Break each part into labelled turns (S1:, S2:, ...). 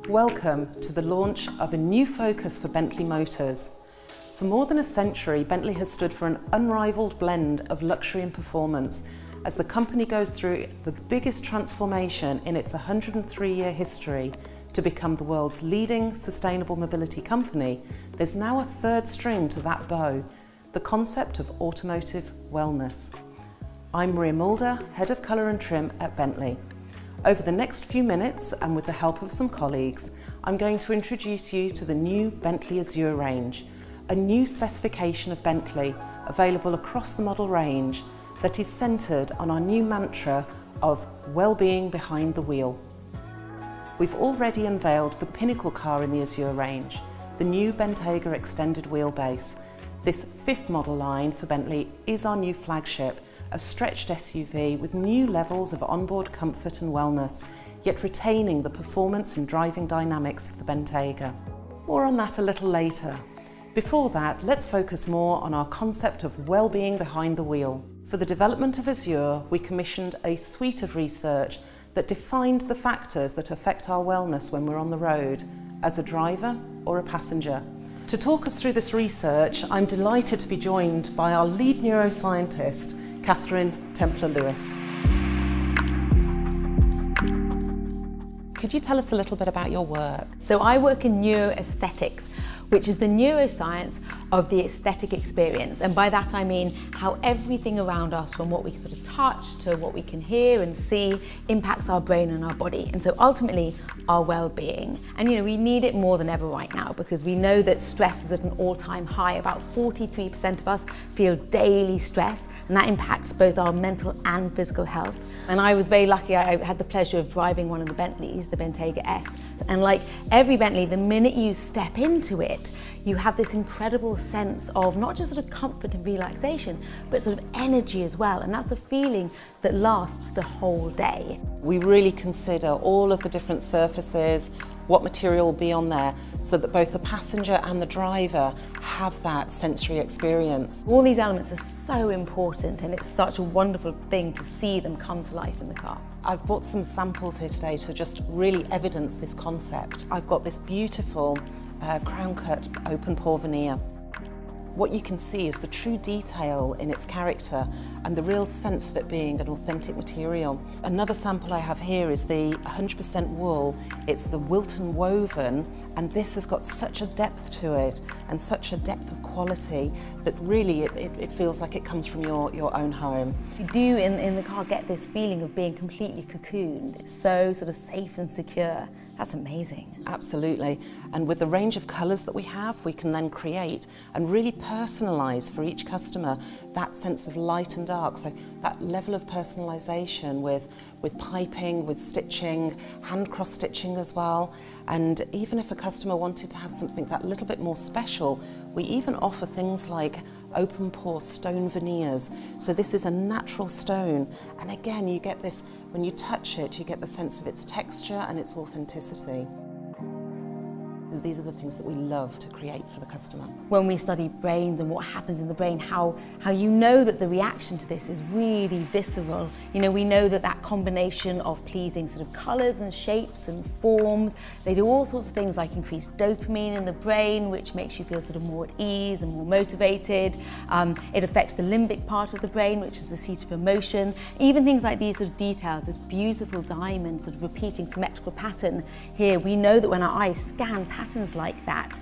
S1: Welcome to the launch of a new focus for Bentley Motors. For more than a century, Bentley has stood for an unrivaled blend of luxury and performance. As the company goes through the biggest transformation in its 103-year history to become the world's leading sustainable mobility company, there's now a third string to that bow, the concept of automotive wellness. I'm Maria Mulder, Head of Colour and Trim at Bentley. Over the next few minutes, and with the help of some colleagues, I'm going to introduce you to the new Bentley Azure Range, a new specification of Bentley available across the model range that is centred on our new mantra of well-being behind the wheel. We've already unveiled the pinnacle car in the Azure range, the new Bentley extended wheelbase. This fifth model line for Bentley is our new flagship, a stretched SUV with new levels of onboard comfort and wellness, yet retaining the performance and driving dynamics of the Bentayga. More on that a little later. Before that, let's focus more on our concept of well-being behind the wheel. For the development of Azure, we commissioned a suite of research that defined the factors that affect our wellness when we're on the road, as a driver or a passenger. To talk us through this research, I'm delighted to be joined by our lead neuroscientist, Catherine Templer-Lewis. Could you tell us a little bit about your work?
S2: So I work in neuroaesthetics, which is the neuroscience of the aesthetic experience. And by that I mean how everything around us, from what we sort of touch to what we can hear and see, impacts our brain and our body. And so ultimately, our well-being. And we need it more than ever right now, because we know that stress is at an all-time high. About 43% of us feel daily stress, and that impacts both our mental and physical health. And I was very lucky, I had the pleasure of driving one of the Bentleys, the Bentayga S. And like every Bentley, the minute you step into it, you have this incredible sense of not just sort of comfort and relaxation, but sort of energy as well. And that's a feeling that lasts the whole day.
S1: We really consider all of the different surfaces, what material will be on there, so that both the passenger and the driver have that sensory experience.
S2: All these elements are so important, and it's such a wonderful thing to see them come to life in the car.
S1: I've brought some samples here today to just really evidence this concept. I've got this beautiful crown cut open pore veneer. What you can see is the true detail in its character and the real sense of it being an authentic material. Another sample I have here is the 100% wool. It's the Wilton woven, and this has got such a depth to it and such a depth of quality that really it feels like it comes from your own home.
S2: You do in the car get this feeling of being completely cocooned. It's so sort of safe and secure. That's amazing.
S1: Absolutely. And with the range of colours that we have, we can then create and really personalise for each customer that sense of light and dark. So that level of personalisation with piping, with stitching, hand cross stitching as well. And even if a customer wanted to have something that little bit more special, we even offer things like open pore stone veneers. So this is a natural stone, and again you get this, when you touch it, you get the sense of its texture and its authenticity. These are the things that we love to create for the customer.
S2: When we study brains and what happens in the brain, how you know that the reaction to this is really visceral. We know that combination of pleasing sort of colours and shapes and forms, they do all sorts of things like increase dopamine in the brain, which makes you feel sort of more at ease and more motivated. It affects the limbic part of the brain, which is the seat of emotion. Even things like these sort of details, this beautiful diamond sort of repeating symmetrical pattern here, we know that when our eyes scan patterns like that,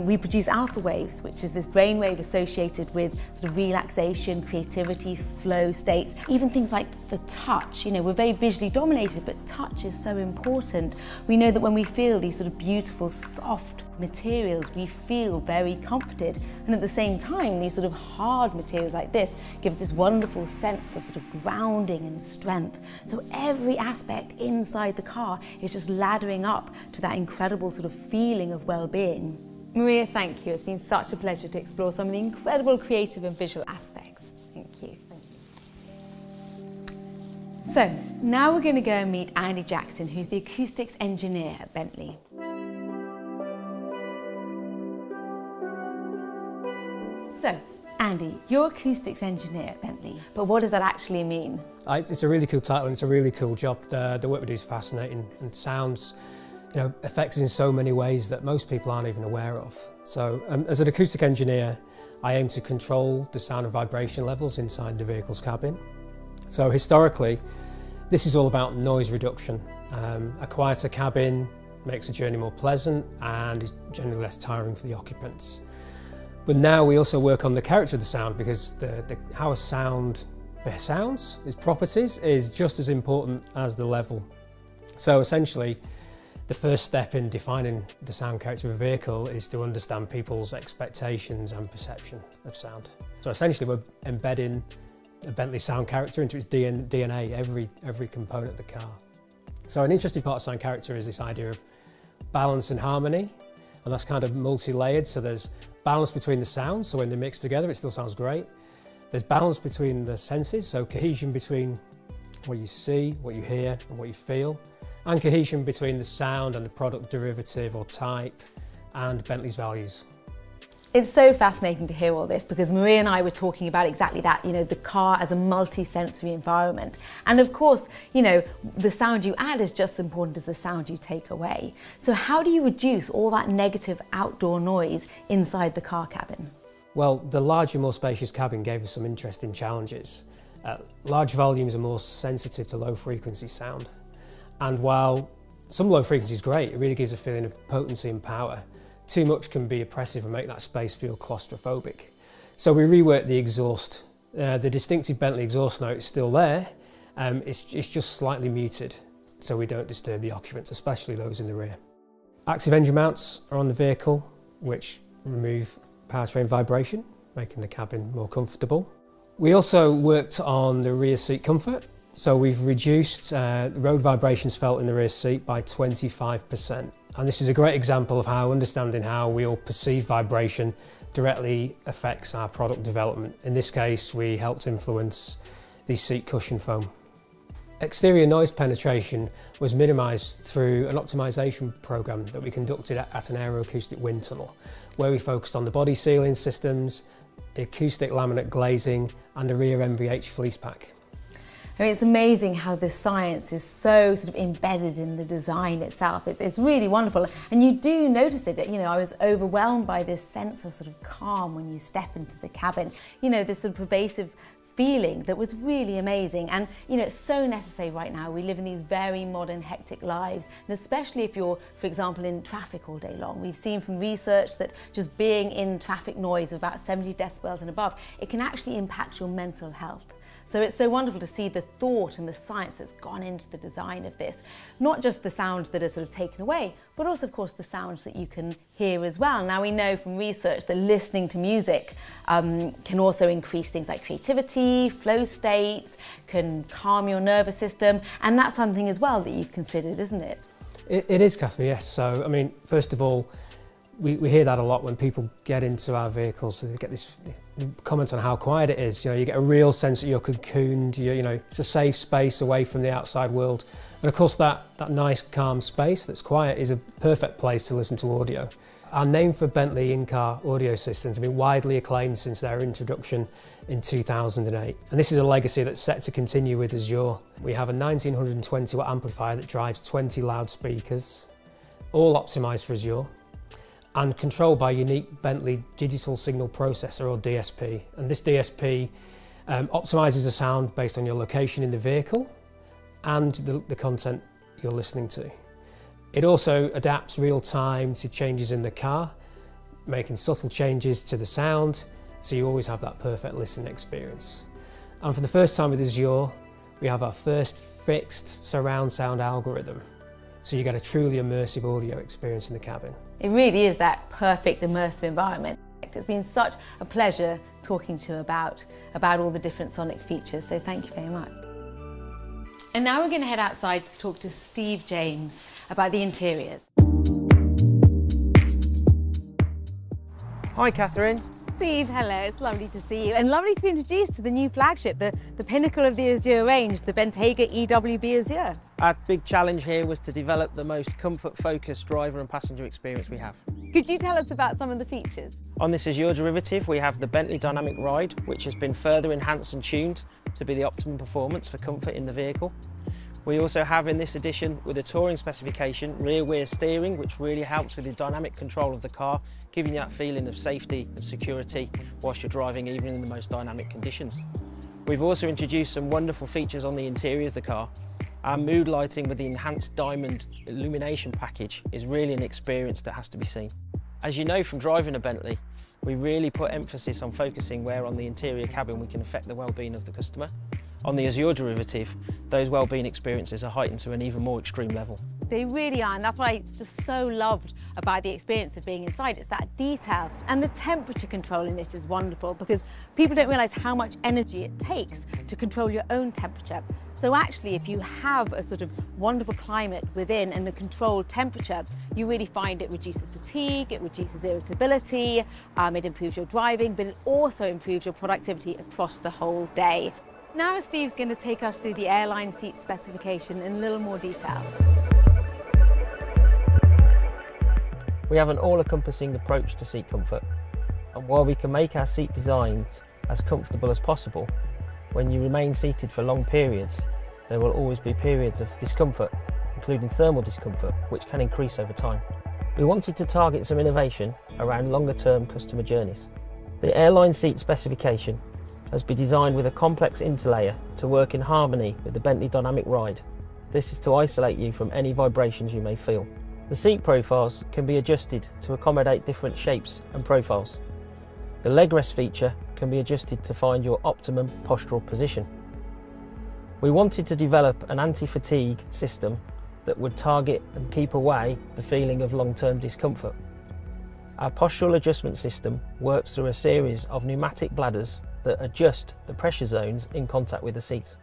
S2: we produce alpha waves, which is this brainwave associated with sort of relaxation, creativity, flow states. Even things like the touch, we're very visually dominated, but touch is so important. We know that when we feel these sort of beautiful, soft materials, we feel very comforted. And at the same time, these sort of hard materials like this gives this wonderful sense of sort of grounding and strength. So every aspect inside the car is just laddering up to that incredible sort of feeling of well-being. Maria, thank you. It's been such a pleasure to explore some of the incredible creative and visual aspects. Thank you. So now we're going to go and meet Andy Jackson, who's the acoustics engineer at Bentley. So Andy, you're acoustics engineer at Bentley, but what does that actually mean?
S3: It's a really cool title and it's a really cool job. The work we do is fascinating and sounds, affects us in so many ways that most people aren't even aware of. So as an acoustic engineer, I aim to control the sound and vibration levels inside the vehicle's cabin. So historically, this is all about noise reduction. A quieter cabin makes a journey more pleasant and is generally less tiring for the occupants. But now we also work on the character of the sound, because how a sound sounds, its properties, is just as important as the level. So essentially, the first step in defining the sound character of a vehicle is to understand people's expectations and perception of sound. So essentially we're embedding a Bentley sound character into its DNA, every component of the car. So an interesting part of sound character is this idea of balance and harmony, and that's kind of multi-layered. So there's balance between the sounds, so when they're mixed together it still sounds great. There's balance between the senses, so cohesion between what you see, what you hear and what you feel, and cohesion between the sound and the product derivative or type and Bentley's values.
S2: It's so fascinating to hear all this, because Maria and I were talking about exactly that, the car as a multi-sensory environment. And of course, the sound you add is just as important as the sound you take away. So how do you reduce all that negative outdoor noise inside the car cabin?
S3: Well, the larger, more spacious cabin gave us some interesting challenges. Large volumes are more sensitive to low frequency sound. And while some low frequency is great, it really gives a feeling of potency and power, too much can be oppressive and make that space feel claustrophobic. So we reworked the exhaust. The distinctive Bentley exhaust note is still there, it's just slightly muted so we don't disturb the occupants, especially those in the rear. Active engine mounts are on the vehicle, which remove powertrain vibration, making the cabin more comfortable. We also worked on the rear seat comfort. So we've reduced road vibrations felt in the rear seat by 25%. And this is a great example of how understanding how we all perceive vibration directly affects our product development. In this case, we helped influence the seat cushion foam. Exterior noise penetration was minimised through an optimisation programme that we conducted at an aeroacoustic wind tunnel, where we focused on the body sealing systems, acoustic laminate glazing and a rear MVH fleece pack.
S2: I mean, it's amazing how the science is so sort of embedded in the design itself. It's really wonderful, and you do notice it. I was overwhelmed by this sense of sort of calm when you step into the cabin. This sort of pervasive feeling that was really amazing, and it's so necessary right now. We live in these very modern, hectic lives, and especially if you're, for example, in traffic all day long. We've seen from research that just being in traffic noise of about 70 decibels and above, it can actually impact your mental health. So it's so wonderful to see the thought and the science that's gone into the design of this. Not just the sounds that are sort of taken away, but also, of course, the sounds that you can hear as well. Now, we know from research that listening to music can also increase things like creativity, flow states, can calm your nervous system, and that's something as well that you've considered, isn't it?
S3: It is, Catherine, yes. So, I mean, first of all, we hear that a lot when people get into our vehicles. So they get this comment on how quiet it is. You get a real sense that you're cocooned. It's a safe space away from the outside world. And of course, that nice, calm space that's quiet is a perfect place to listen to audio. Our name for Bentley in-car audio systems have been widely acclaimed since their introduction in 2008. And this is a legacy that's set to continue with Azure. We have a 1920 watt amplifier that drives 20 loudspeakers, all optimized for Azure, and controlled by a unique Bentley digital signal processor, or DSP. And this DSP optimises the sound based on your location in the vehicle and the content you're listening to. It also adapts real time to changes in the car, making subtle changes to the sound, so you always have that perfect listening experience. And for the first time with Azure, we have our first fixed surround sound algorithm, so you get a truly immersive audio experience in the cabin.
S2: It really is that perfect immersive environment. It's been such a pleasure talking to you about all the different sonic features, so thank you very much. And now we're going to head outside to talk to Steve James about the interiors.
S4: Hi Catherine,
S2: Steve, hello, it's lovely to see you and lovely to be introduced to the new flagship, the pinnacle of the Azure range, the Bentley EWB Azure.
S4: Our big challenge here was to develop the most comfort-focused driver and passenger experience we have.
S2: Could you tell us about some of the features?
S4: On this Azure derivative, we have the Bentley Dynamic Ride, which has been further enhanced and tuned to be the optimum performance for comfort in the vehicle. We also have in this edition, with a touring specification, rear-wheel steering, which really helps with the dynamic control of the car, giving you that feeling of safety and security whilst you're driving, even in the most dynamic conditions. We've also introduced some wonderful features on the interior of the car. Our mood lighting with the enhanced diamond illumination package is really an experience that has to be seen. As you know from driving a Bentley, we really put emphasis on focusing where on the interior cabin we can affect the well-being of the customer. On the Azure derivative, those well-being experiences are heightened to an even more extreme level.
S2: They really are, and that's what I just so loved about the experience of being inside. It's that detail, and the temperature control in it is wonderful because people don't realise how much energy it takes to control your own temperature. So actually, if you have a sort of wonderful climate within and a controlled temperature, you really find it reduces fatigue, it reduces irritability, it improves your driving, but it also improves your productivity across the whole day. Now Steve's going to take us through the airline seat specification in a little more detail.
S4: We have an all-encompassing approach to seat comfort, and while we can make our seat designs as comfortable as possible, when you remain seated for long periods, there will always be periods of discomfort, including thermal discomfort, which can increase over time. We wanted to target some innovation around longer-term customer journeys. The airline seat specification has been designed with a complex interlayer to work in harmony with the Bentley Dynamic Ride. This is to isolate you from any vibrations you may feel. The seat profiles can be adjusted to accommodate different shapes and profiles. The leg rest feature can be adjusted to find your optimum postural position. We wanted to develop an anti-fatigue system that would target and keep away the feeling of long-term discomfort. Our postural adjustment system works through a series of pneumatic bladders that adjust the pressure zones in contact with the seat.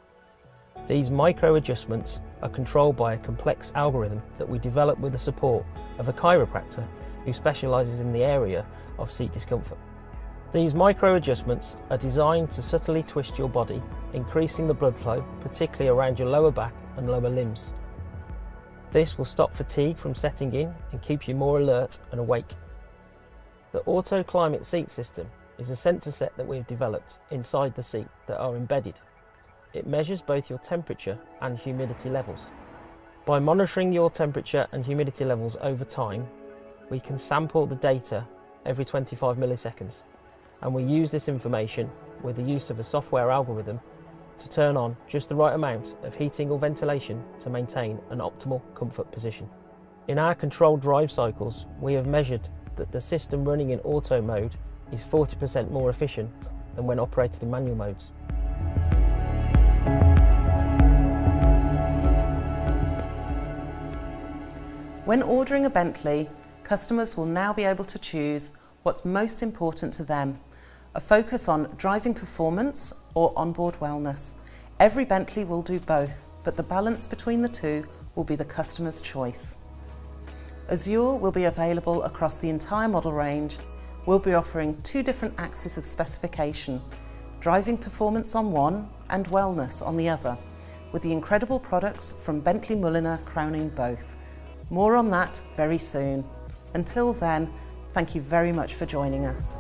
S4: These micro adjustments are controlled by a complex algorithm that we develop with the support of a chiropractor who specialises in the area of seat discomfort. These micro adjustments are designed to subtly twist your body, increasing the blood flow, particularly around your lower back and lower limbs. This will stop fatigue from setting in and keep you more alert and awake. The Auto Climate Seat System is a sensor set that we've developed inside the seat that are embedded. It measures both your temperature and humidity levels. By monitoring your temperature and humidity levels over time, we can sample the data every 25 milliseconds, and we use this information with the use of a software algorithm to turn on just the right amount of heating or ventilation to maintain an optimal comfort position. In our controlled drive cycles, we have measured that the system running in auto mode is 40% more efficient than when operated in manual modes.
S1: When ordering a Bentley, customers will now be able to choose what's most important to them, a focus on driving performance or onboard wellness. Every Bentley will do both, but the balance between the two will be the customer's choice. Azure will be available across the entire model range. We'll be offering two different axes of specification, driving performance on one and wellness on the other, with the incredible products from Bentley Mulliner crowning both. More on that very soon. Until then, thank you very much for joining us.